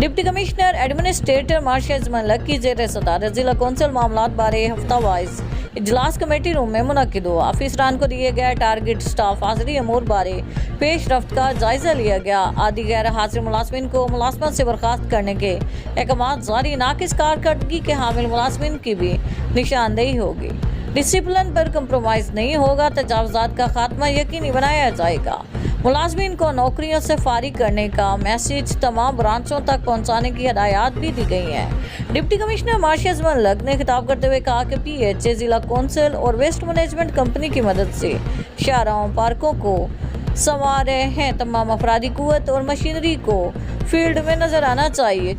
Deputy commissioner administrator marshal Malik की जेर सदारत जिला कौंसिल मामलात बारे हफ्ता वाइज इजलास कमेटी रूम में मुनक्किद हुआ। ऑफिसरान को दिए गए टारगेट स्टाफ हाजिरी अमूर बारे पेश रफ्त का जायजा लिया गया। आदि गैर हाजिर मुलाजमिन को मुलाजमत से बर्खास्त करने के अहकाम जारी, नाकिस कारकर्दगी के हामिल मुलाजमिन की भी निशानदेही होगी। डिसिप्लिन पर कंप्रोमाइज नहीं होगा। तजावुज़ात का खात्मा यकीनी बनाया जाएगा। मुलाजमीन को नौकरियों से फारिग करने का मैसेज तमाम ब्रांचों तक पहुंचाने की हिदायत भी दी गई है। डिप्टी कमिश्नर मार्शल मलक ने खिताब करते हुए कहा कि PHA जिला कौंसिल और वेस्ट मैनेजमेंट कंपनी की मदद से शाहराहों पार्कों को संवार रहे हैं। तमाम अफरादी कुव्वत और मशीनरी को फील्ड में नजर आना चाहिए।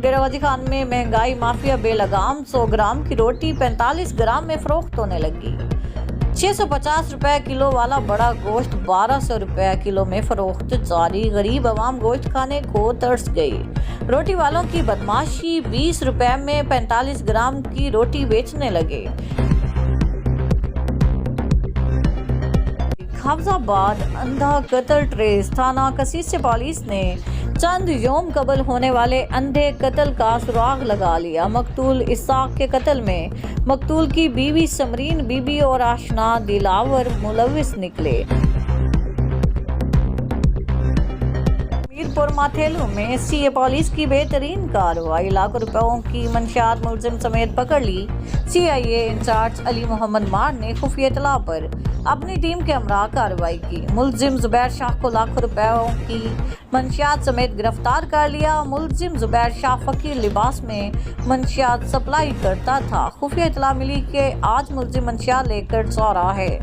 डेरागाजी खान में महंगाई माफिया बेलगाम 100 ग्राम की रोटी 45 ग्राम में फरोख्त होने लगी। 650 रुपए किलो वाला बड़ा गोश्त 1200 रुपए किलो में फरोख्त जारी। गरीब आवाम गोश्त खाने को तरस गई। रोटी वालों की बदमाशी, 20 रुपए में 45 ग्राम की रोटी बेचने लगे। हाफिजाबाद अंधा कत्ल ट्रेस थाना कसीस से पुलिस ने चंद योम कबल होने वाले अंधे कत्ल का सुराग लगा लिया। मकतूल इसाक के कत्ल में मकतूल की बीवी समरीन बीबी और आशना दिलावर मुलविस निकले। मीरपुर माथेलू में CA पुलिस की बेहतरीन कार्रवाई, लाखों रुपयों की मंशियात मुलजिम समेत पकड़ ली। CIA इंचार्ज अली मोहम्मद मार ने खुफिया इत्तला पर अपनी टीम के हमरा कार्रवाई की। मुलजिम जुबैर शाह को लाखों रुपयों की मंशियात समेत गिरफ्तार कर लिया। मुलजिम जुबैर शाह फकीर लिबास में मंशियात सप्लाई करता था। खुफिया इत्तला मिली कि आज मुलजिम मंशियात लेकर सो रहा है।